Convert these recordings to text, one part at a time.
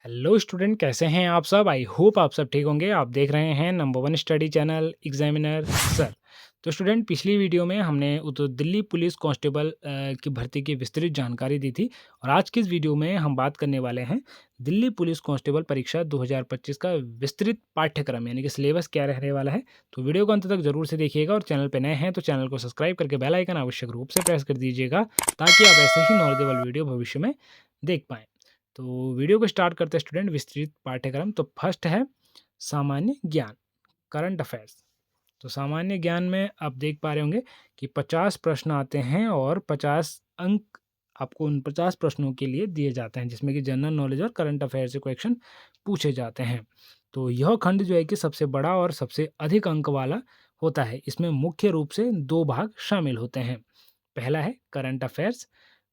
Hello student, कैसे हैं आप सब? आई होप आप सब ठीक होंगे। आप देख रहे हैं number one study channel examiner sir. तो स्टूडेंट, पिछली वीडियो में हमने दिल्ली पुलिस कांस्टेबल की भर्ती की विस्तृत जानकारी दी थी और आज की इस वीडियो में हम बात करने वाले हैं दिल्ली पुलिस कांस्टेबल परीक्षा 2025 का विस्तृत पाठ्यक्रम यानी कि सिलेबस क्या रहने वाला है। तो वीडियो को अंत तक जरूर से देखिएगा और चैनल पर नए हैं तो चैनल को सब्सक्राइब करके बेल आइकन आवश्यक रूप से प्रेस कर दीजिएगा ताकि आप ऐसे ही नॉलेजेबल वीडियो भविष्य में देख पाएँ। तो वीडियो को स्टार्ट करते हैं स्टूडेंट, विस्तृत पाठ्यक्रम। तो फर्स्ट है सामान्य ज्ञान, करंट अफेयर्स। तो सामान्य ज्ञान में आप देख पा रहे होंगे कि 50 प्रश्न आते हैं और 50 अंक आपको उन 50 प्रश्नों के लिए दिए जाते हैं, जिसमें कि जनरल नॉलेज और करंट अफेयर से क्वेश्चन पूछे जाते हैं। तो यह खंड जो है कि सबसे बड़ा और सबसे अधिक अंक वाला होता है। इसमें मुख्य रूप से दो भाग शामिल होते हैं। पहला है करंट अफेयर्स।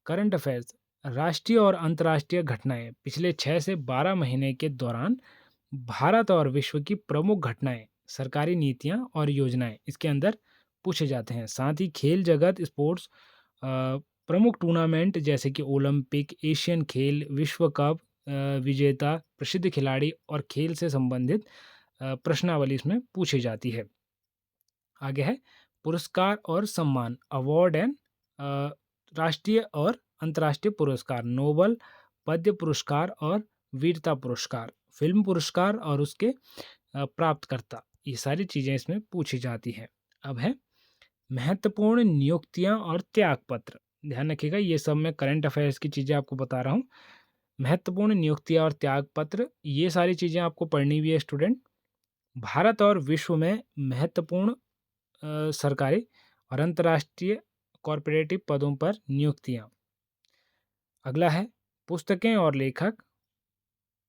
करंट अफेयर्स राष्ट्रीय और अंतर्राष्ट्रीय घटनाएं पिछले 6 से 12 महीने के दौरान भारत और विश्व की प्रमुख घटनाएं, सरकारी नीतियां और योजनाएं इसके अंदर पूछे जाते हैं। साथ ही खेल जगत, स्पोर्ट्स, प्रमुख टूर्नामेंट जैसे कि ओलंपिक, एशियन खेल, विश्व कप, विजेता, प्रसिद्ध खिलाड़ी और खेल से संबंधित प्रश्नावली इसमें पूछी जाती है। आगे है पुरस्कार और सम्मान, अवार्ड एंड राष्ट्रीय और अंतर्राष्ट्रीय पुरस्कार, नोबल, पद्य पुरस्कार और वीरता पुरस्कार, फिल्म पुरस्कार और उसके प्राप्तकर्ता, ये सारी चीज़ें इसमें पूछी जाती हैं। अब है महत्वपूर्ण नियुक्तियां और त्यागपत्र। ध्यान रखिएगा, ये सब मैं करंट अफेयर्स की चीज़ें आपको बता रहा हूँ। महत्वपूर्ण नियुक्तियां और त्यागपत्र, ये सारी चीज़ें आपको पढ़नी भी है स्टूडेंट। भारत और विश्व में महत्वपूर्ण सरकारी और अंतर्राष्ट्रीय कॉरपोरेटिव पदों पर नियुक्तियां। अगला है पुस्तकें और लेखक,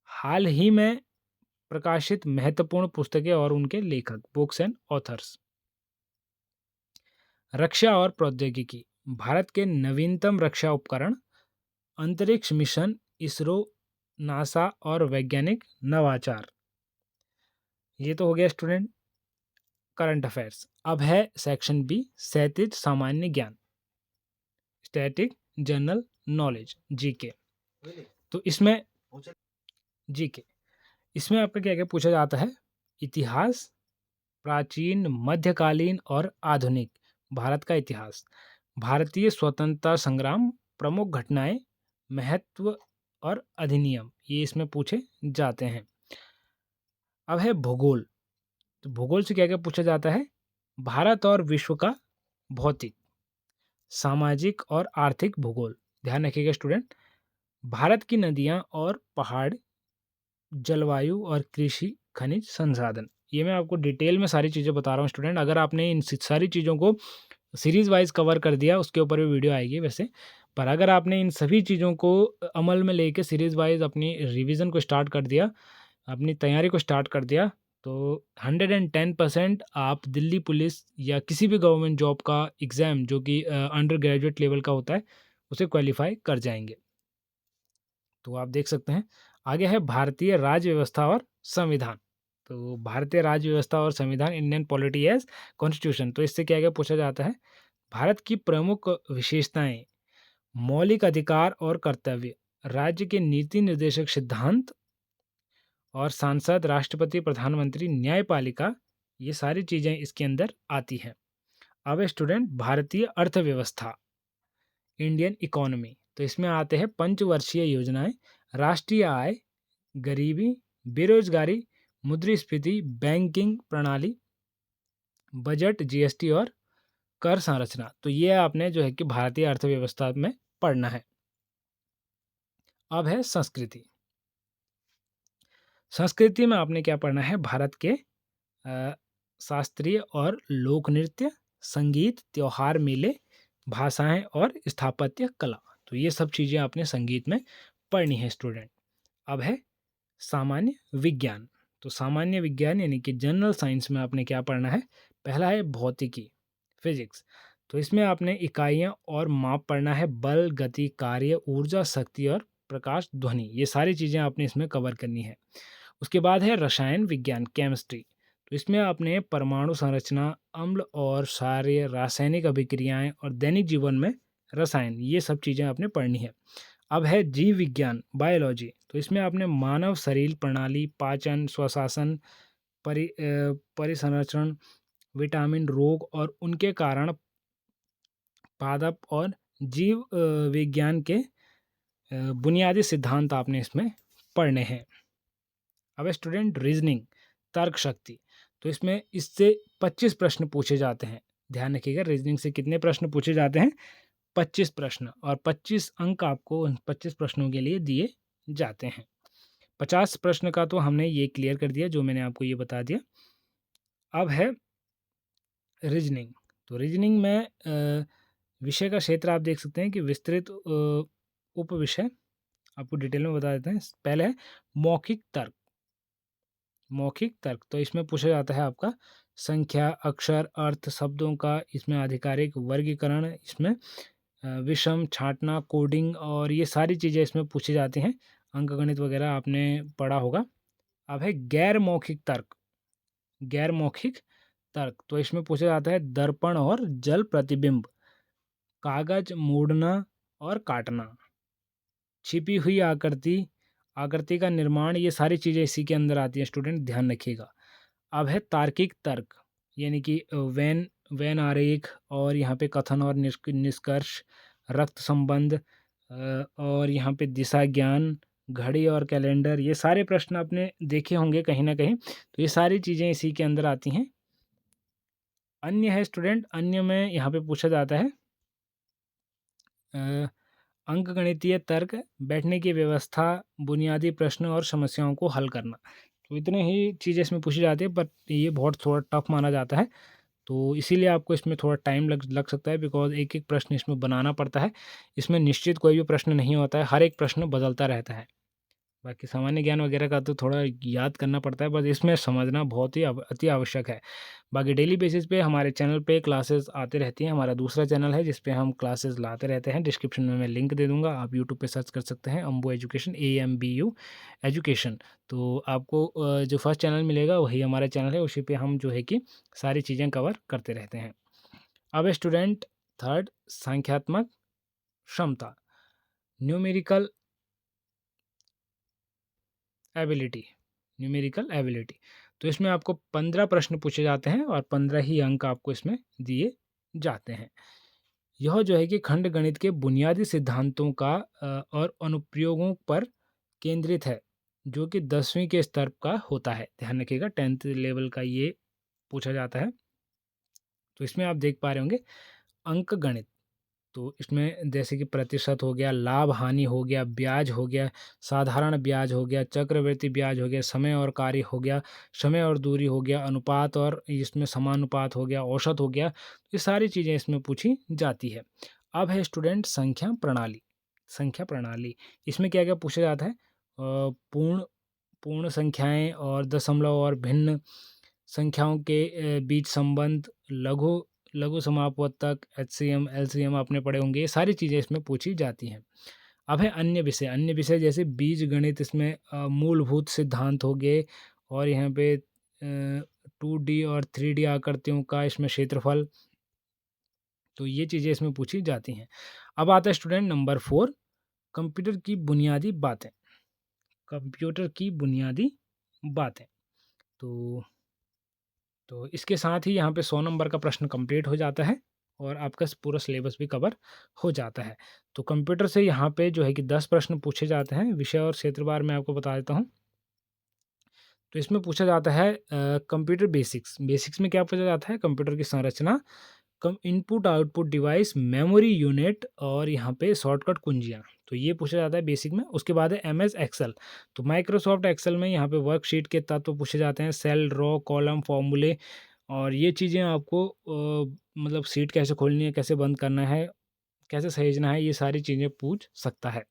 हाल ही में प्रकाशित महत्वपूर्ण पुस्तकें और उनके लेखक, बुक्स एंड ऑथर्स। रक्षा और प्रौद्योगिकी, भारत के नवीनतम रक्षा उपकरण, अंतरिक्ष मिशन, इसरो, नासा और वैज्ञानिक नवाचार। ये तो हो गया स्टूडेंट करंट अफेयर्स। अब है सेक्शन बी, क्षैतिज सामान्य ज्ञान, स्टैटिक जनरल नॉलेज, जीके। तो इसमें जीके, इसमें आपका क्या क्या पूछा जाता है? इतिहास, प्राचीन, मध्यकालीन और आधुनिक भारत का इतिहास, भारतीय स्वतंत्रता संग्राम, प्रमुख घटनाएं, महत्व और अधिनियम, ये इसमें पूछे जाते हैं। अब है भूगोल। तो भूगोल से क्या क्या पूछा जाता है? भारत और विश्व का भौतिक, सामाजिक और आर्थिक भूगोल। ध्यान रखिएगा स्टूडेंट, भारत की नदियां और पहाड़, जलवायु और कृषि, खनिज संसाधन। ये मैं आपको डिटेल में सारी चीज़ें बता रहा हूँ स्टूडेंट। अगर आपने इन सारी चीज़ों को सीरीज़ वाइज कवर कर दिया, उसके ऊपर भी वीडियो आएगी वैसे, पर अगर आपने इन सभी चीज़ों को अमल में लेके सीरीज़ वाइज अपनी रिवीजन को स्टार्ट कर दिया, अपनी तैयारी को स्टार्ट कर दिया, तो 110% आप दिल्ली पुलिस या किसी भी गवर्नमेंट जॉब का एग्ज़ाम जो कि अंडर ग्रेजुएट लेवल का होता है, उसे क्वालिफाई कर जाएंगे। तो आप देख सकते हैं। आगे है भारतीय राज्य व्यवस्था और संविधान। तो भारतीय राज्य व्यवस्था और संविधान, इंडियन पॉलिटी एज कॉन्स्टिट्यूशन। तो इससे क्या क्या पूछा जाता है? भारत की प्रमुख विशेषताएं, मौलिक अधिकार और कर्तव्य, राज्य के नीति निर्देशक सिद्धांत और सांसद, राष्ट्रपति, प्रधानमंत्री, न्यायपालिका, ये सारी चीज़ें इसके अंदर आती हैं। अब स्टूडेंट भारतीय अर्थव्यवस्था, इंडियन इकोनॉमी। तो इसमें आते हैं पंचवर्षीय योजनाएं, राष्ट्रीय आय, गरीबी, बेरोजगारी, मुद्रास्फीति, बैंकिंग प्रणाली, बजट, जीएसटी और कर संरचना। तो ये आपने जो है कि भारतीय अर्थव्यवस्था में पढ़ना है। अब है संस्कृति। संस्कृति में आपने क्या पढ़ना है? भारत के शास्त्रीय और लोक नृत्य, संगीत, त्योहार, मेले, भाषाएं और स्थापत्य कला। तो ये सब चीज़ें आपने संगीत में पढ़नी है स्टूडेंट। अब है सामान्य विज्ञान। तो सामान्य विज्ञान यानी कि जनरल साइंस में आपने क्या पढ़ना है? पहला है भौतिकी, फिजिक्स। तो इसमें आपने इकाइयाँ और माप पढ़ना है, बल, गति, कार्य, ऊर्जा, शक्ति और प्रकाश, ध्वनि। ये सारी चीज़ें आपने इसमें कवर करनी है। उसके बाद है रसायन विज्ञान, केमिस्ट्री। तो इसमें आपने परमाणु संरचना, अम्ल और क्षारीय रासायनिक अभिक्रियाएं और दैनिक जीवन में रसायन, ये सब चीज़ें आपने पढ़नी है। अब है जीव विज्ञान, बायोलॉजी। तो इसमें आपने मानव शरीर प्रणाली, पाचन, श्वसन, परिसंचरण, विटामिन, रोग और उनके कारण, पादप और जीव विज्ञान के बुनियादी सिद्धांत आपने इसमें पढ़ने हैं। अब स्टूडेंट रीजनिंग, तर्क शक्ति। तो इसमें इससे 25 प्रश्न पूछे जाते हैं। ध्यान रखिएगा, रीजनिंग से कितने प्रश्न पूछे जाते हैं? 25 प्रश्न, और 25 अंक आपको उन 25 प्रश्नों के लिए दिए जाते हैं। 50 प्रश्न का तो हमने ये क्लियर कर दिया, जो मैंने आपको ये बता दिया। अब है रीजनिंग। तो रीजनिंग में विषय का क्षेत्र आप देख सकते हैं कि विस्तृत उप विषय आपको डिटेल में बता देते हैं। पहले है मौखिक तर्क। मौखिक तर्क, तो इसमें पूछा जाता है आपका संख्या, अक्षर, अर्थ, शब्दों का इसमें आधिकारिक वर्गीकरण, इसमें विषम, छांटना, कोडिंग, और ये सारी चीज़ें इसमें पूछी जाती हैं। अंकगणित वगैरह आपने पढ़ा होगा। अब है गैर मौखिक तर्क। गैर मौखिक तर्क, तो इसमें पूछा जाता है दर्पण और जल प्रतिबिंब, कागज मोड़ना और काटना, छिपी हुई आकृति, आकृति का निर्माण, ये सारी चीज़ें इसी के अंदर आती हैं। स्टूडेंट ध्यान रखिएगा। अब है तार्किक तर्क, यानी कि वैन आरेख, और यहाँ पे कथन और निष्कर्ष, रक्त संबंध, और यहाँ पे दिशा ज्ञान, घड़ी और कैलेंडर, ये सारे प्रश्न आपने देखे होंगे कहीं ना कहीं। तो ये सारी चीज़ें इसी के अंदर आती हैं। अन्य है स्टूडेंट, अन्य में यहाँ पे पूछा जाता है अंकगणितीय तर्क, बैठने की व्यवस्था, बुनियादी प्रश्न और समस्याओं को हल करना। तो इतने ही चीज़ें इसमें पूछी जाती है, बट ये बहुत थोड़ा टफ माना जाता है, तो इसीलिए आपको इसमें थोड़ा टाइम लग सकता है, बिकॉज एक एक प्रश्न इसमें बनाना पड़ता है। इसमें निश्चित कोई भी प्रश्न नहीं होता है, हर एक प्रश्न बदलता रहता है। बाकी सामान्य ज्ञान वगैरह का तो थोड़ा याद करना पड़ता है, बस इसमें समझना बहुत ही अति आवश्यक है। बाकी डेली बेसिस पे हमारे चैनल पे क्लासेस आते रहती हैं। हमारा दूसरा चैनल है जिस पे हम क्लासेस लाते रहते हैं। डिस्क्रिप्शन में मैं लिंक दे दूंगा, आप यूट्यूब पे सर्च कर सकते हैं अम्बू एजुकेशन, AMBU एजुकेशन। तो आपको जो फर्स्ट चैनल मिलेगा वही हमारा चैनल है, उसी पे हम जो है कि सारी चीज़ें कवर करते रहते हैं। अब स्टूडेंट थर्ड, संख्यात्मक क्षमता, न्यूमेरिकल एबिलिटी, न्यूमेरिकल एबिलिटी। तो इसमें आपको 15 प्रश्न पूछे जाते हैं और 15 ही अंक आपको इसमें दिए जाते हैं। यह जो है कि खंड गणित के बुनियादी सिद्धांतों का और अनुप्रयोगों पर केंद्रित है, जो कि 10वीं के स्तर का होता है। ध्यान रखिएगा, 10th लेवल का ये पूछा जाता है। तो इसमें आप देख पा रहे होंगे अंक गणित। तो इसमें जैसे कि प्रतिशत हो गया, लाभ हानि हो गया, ब्याज हो गया, साधारण ब्याज हो गया, चक्रवृद्धि ब्याज हो गया, समय और कार्य हो गया, समय और दूरी हो गया, अनुपात और इसमें समानुपात हो गया, औसत हो गया। ये सारी चीज़ें इसमें पूछी जाती है। अब है स्टूडेंट संख्या प्रणाली। संख्या प्रणाली, इसमें क्या क्या पूछा जाता है? पूर्ण पूर्ण संख्याएं और दशमलव और भिन्न संख्याओं के बीच संबंध, लघु लघु समापवर्तक, HCM, LCM आपने पढ़े होंगे। ये सारी चीज़ें इसमें पूछी जाती हैं। अब है अन्य विषय। अन्य विषय जैसे बीज गणित, इसमें मूलभूत सिद्धांत हो गए, और यहाँ पे 2D और 3D आकृतियों का इसमें क्षेत्रफल। तो ये चीज़ें इसमें पूछी जाती हैं। अब आता है स्टूडेंट नंबर 4, कंप्यूटर की बुनियादी बातें। कंप्यूटर की बुनियादी बातें। तो इसके साथ ही यहाँ पे 100 नंबर का प्रश्न कंप्लीट हो जाता है और आपका पूरा सिलेबस भी कवर हो जाता है। तो कंप्यूटर से यहाँ पे जो है कि 10 प्रश्न पूछे जाते हैं। विषय और क्षेत्रवार मैं आपको बता देता हूँ। तो इसमें पूछा जाता है कंप्यूटर बेसिक्स। बेसिक्स में क्या पूछा जाता है? कंप्यूटर की संरचना, कम input output device, memory unit, और यहाँ पे शॉर्टकट कुंजियाँ। तो ये पूछा जाता है बेसिक में। उसके बाद है MS एक्सेल। तो माइक्रोसॉफ्ट एक्सेल में यहाँ पे वर्कशीट के तत्व पूछे जाते हैं, सेल, रो, कॉलम, फॉर्मूले, और ये चीज़ें आपको मतलब सीट कैसे खोलनी है, कैसे बंद करना है, कैसे सहेजना है, ये सारी चीज़ें पूछ सकता है।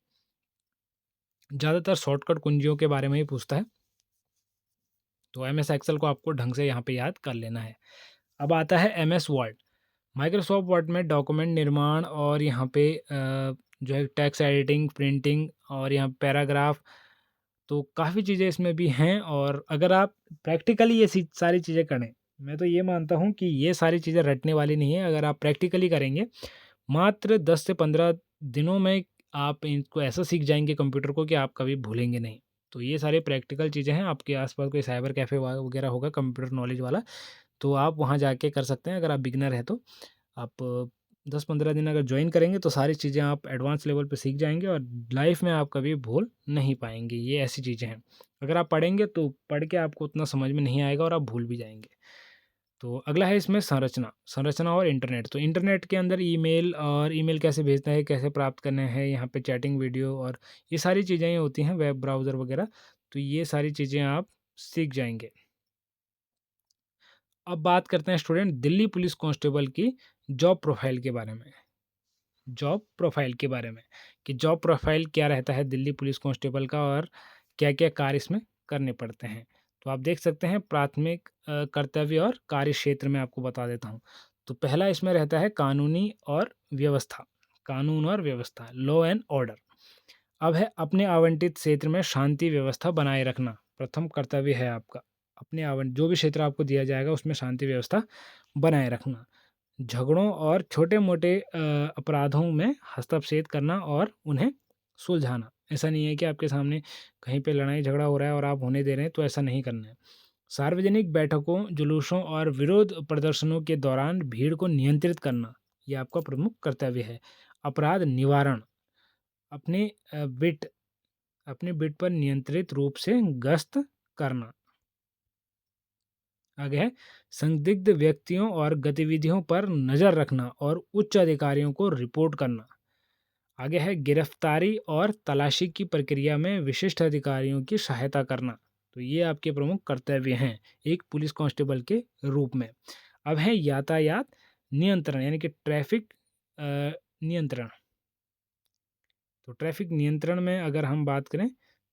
ज़्यादातर शॉर्टकट कुंजियों के बारे में ही पूछता है। तो MS एक्सेल को आपको ढंग से यहाँ पे याद कर लेना है। अब आता है MS वर्ड। माइक्रोसॉफ्ट वर्ड में डॉक्यूमेंट निर्माण, और यहाँ पे जो है टेक्स्ट एडिटिंग, प्रिंटिंग, और यहाँ पैराग्राफ, तो काफ़ी चीज़ें इसमें भी हैं। और अगर आप प्रैक्टिकली ये सारी चीज़ें करें, मैं तो ये मानता हूँ कि ये सारी चीज़ें रटने वाली नहीं है। अगर आप प्रैक्टिकली करेंगे, मात्र 10 से 15 दिनों में आप इनको ऐसा सीख जाएँगे कंप्यूटर को कि आप कभी भूलेंगे नहीं। तो ये सारे प्रैक्टिकल चीज़ें हैं, आपके आस-पास कोई साइबर कैफ़े वगैरह होगा कंप्यूटर नॉलेज वाला, तो आप वहाँ जाके कर सकते हैं अगर आप बिगिनर हैं तो। आप 10-15 दिन अगर जॉइन करेंगे तो सारी चीज़ें आप एडवांस लेवल पे सीख जाएँगे और लाइफ़ में आप कभी भूल नहीं पाएँगे, ये ऐसी चीज़ें हैं। अगर आप पढ़ेंगे तो पढ़ के आपको उतना समझ में नहीं आएगा और आप भूल भी जाएँगे। तो अगला है इसमें संरचना और इंटरनेट। तो इंटरनेट के अंदर ईमेल और ईमेल कैसे भेजना है, कैसे प्राप्त करने हैं, यहाँ पे चैटिंग वीडियो और ये सारी चीज़ें ही होती हैं, वेब ब्राउज़र वगैरह। तो ये सारी चीज़ें आप सीख जाएँगे। अब बात करते हैं स्टूडेंट दिल्ली पुलिस कांस्टेबल की जॉब प्रोफाइल के बारे में। जॉब प्रोफाइल के बारे में कि जॉब प्रोफाइल क्या रहता है दिल्ली पुलिस कांस्टेबल का और क्या-क्या कार्य इसमें करने पड़ते हैं। तो आप देख सकते हैं प्राथमिक कर्तव्य और कार्य क्षेत्र में आपको बता देता हूँ। तो पहला इसमें रहता है कानून और व्यवस्था, लॉ एंड ऑर्डर। अब है अपने आवंटित क्षेत्र में शांति व्यवस्था बनाए रखना, प्रथम कर्तव्य है आपका। अपने जो भी क्षेत्र आपको दिया जाएगा उसमें शांति व्यवस्था बनाए रखना। झगड़ों और छोटे-मोटे अपराधों में हस्तक्षेप करना और उन्हें सुलझाना। ऐसा नहीं है कि आपके सामने कहीं पे लड़ाई-झगड़ा हो रहा है और आप होने दे रहे हैं, तो ऐसा नहीं करना है। सार्वजनिक बैठकों, जुलूसों और विरोध प्रदर्शनों के दौरान भीड़ को नियंत्रित करना, ये आपका प्रमुख कर्तव्य है। अपराध निवारण, अपने बिट अपने बिट पर नियंत्रित रूप से गश्त करना। आगे है संदिग्ध व्यक्तियों और गतिविधियों पर नज़र रखना और उच्च अधिकारियों को रिपोर्ट करना। आगे है गिरफ्तारी और तलाशी की प्रक्रिया में विशिष्ट अधिकारियों की सहायता करना। तो ये आपके प्रमुख कर्तव्य हैं एक पुलिस कांस्टेबल के रूप में। अब है यातायात नियंत्रण यानी कि ट्रैफिक नियंत्रण। तो ट्रैफिक नियंत्रण में अगर हम बात करें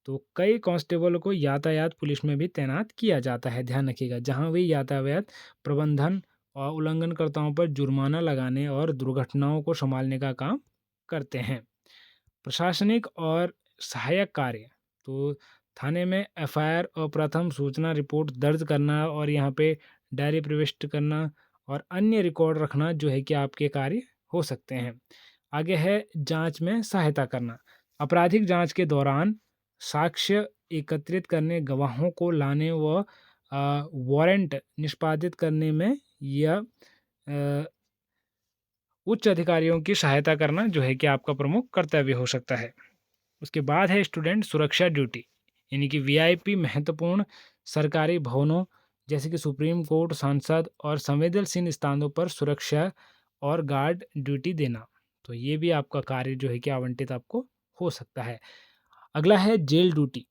तो कई कांस्टेबलों को यातायात पुलिस में भी तैनात किया जाता है, ध्यान रखिएगा, जहां वे यातायात प्रबंधन और उल्लंघनकर्ताओं पर जुर्माना लगाने और दुर्घटनाओं को संभालने का काम करते हैं। प्रशासनिक और सहायक कार्य, तो थाने में एफआईआर और प्रथम सूचना रिपोर्ट दर्ज करना और यहाँ पे डायरी प्रविष्ट करना और अन्य रिकॉर्ड रखना जो है कि आपके कार्य हो सकते हैं। आगे है जांच में सहायता करना। आपराधिक जांच के दौरान साक्ष्य एकत्रित करने, गवाहों को लाने व वारंट निष्पादित करने में या अ, उच्च अधिकारियों की सहायता करना जो है कि आपका प्रमुख कर्तव्य हो सकता है। उसके बाद है स्टूडेंट सुरक्षा ड्यूटी, यानी कि वीआईपी महत्वपूर्ण सरकारी भवनों जैसे कि सुप्रीम कोर्ट, सांसद और संवेदनशील स्थानों पर सुरक्षा और गार्ड ड्यूटी देना। तो ये भी आपका कार्य जो है कि आवंटित आपको हो सकता है। अगला है जेल ड्यूटी।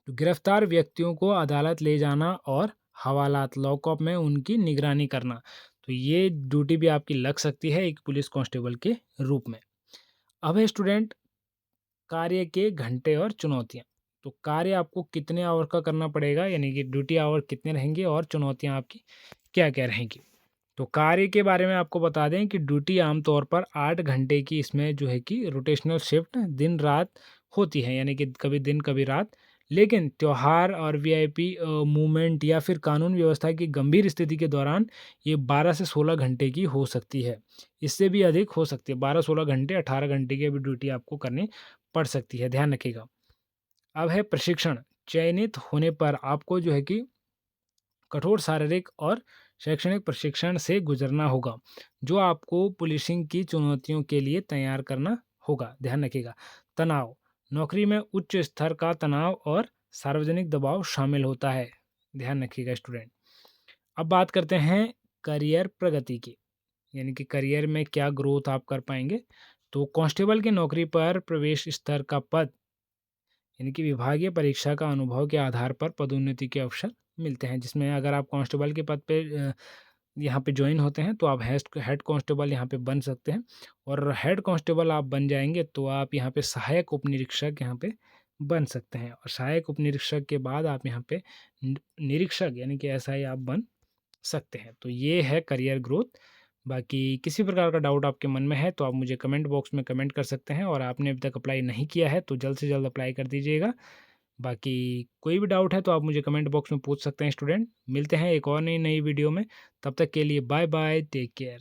तो गिरफ्तार व्यक्तियों को अदालत ले जाना और हवालात लॉकअप में उनकी निगरानी करना। तो ये ड्यूटी भी आपकी लग सकती है एक पुलिस कांस्टेबल के रूप में। अब है स्टूडेंट कार्य के घंटे और चुनौतियाँ। तो कार्य आपको कितने आवर का करना पड़ेगा, यानी कि ड्यूटी आवर कितने रहेंगे और चुनौतियाँ आपकी क्या-क्या रहेंगी। तो कार्य के बारे में आपको बता दें कि ड्यूटी आमतौर पर 8 घंटे की इसमें जो है कि रोटेशनल शिफ्ट दिन-रात होती है, यानी कि कभी दिन कभी रात। लेकिन त्योहार और वीआईपी मूवमेंट या फिर कानून व्यवस्था की गंभीर स्थिति के दौरान ये 12 से 16 घंटे की हो सकती है। इससे भी अधिक हो सकती है, 12-16 घंटे, 18 घंटे की भी ड्यूटी आपको करनी पड़ सकती है, ध्यान रखिएगा। अब है प्रशिक्षण। चयनित होने पर आपको जो है कि कठोर शारीरिक और शैक्षणिक प्रशिक्षण से गुजरना होगा, जो आपको पुलिसिंग की चुनौतियों के लिए तैयार करना होगा। ध्यान रखिएगा। तनाव, नौकरी में उच्च स्तर का तनाव और सार्वजनिक दबाव शामिल होता है। ध्यान रखिएगा स्टूडेंट। अब बात करते हैं करियर प्रगति की, यानी कि करियर में क्या ग्रोथ आप कर पाएंगे। तो कांस्टेबल की नौकरी पर प्रवेश स्तर का पद, यानी कि विभागीय परीक्षा का अनुभव के आधार पर पदोन्नति के अवसर मिलते हैं, जिसमें अगर आप कांस्टेबल के पद पे यहाँ पे ज्वाइन होते हैं तो आप हेड कांस्टेबल यहाँ पे बन सकते हैं और हेड कांस्टेबल आप बन जाएंगे तो आप यहाँ पे सहायक उपनिरीक्षक यहाँ पे बन सकते हैं और सहायक उपनिरीक्षक के बाद आप यहाँ पे निरीक्षक यानी कि एसआई आप बन सकते हैं। तो ये है करियर ग्रोथ। बाकी किसी प्रकार का डाउट आपके मन में है तो आप मुझे कमेंट बॉक्स में कमेंट कर सकते हैं और आपने अभी तक अप्लाई नहीं किया है तो जल्द से जल्द अप्लाई कर दीजिएगा। बाकी कोई भी डाउट है तो आप मुझे कमेंट बॉक्स में पूछ सकते हैं स्टूडेंट। मिलते हैं एक और नई वीडियो में, तब तक के लिए बाय बाय, टेक केयर।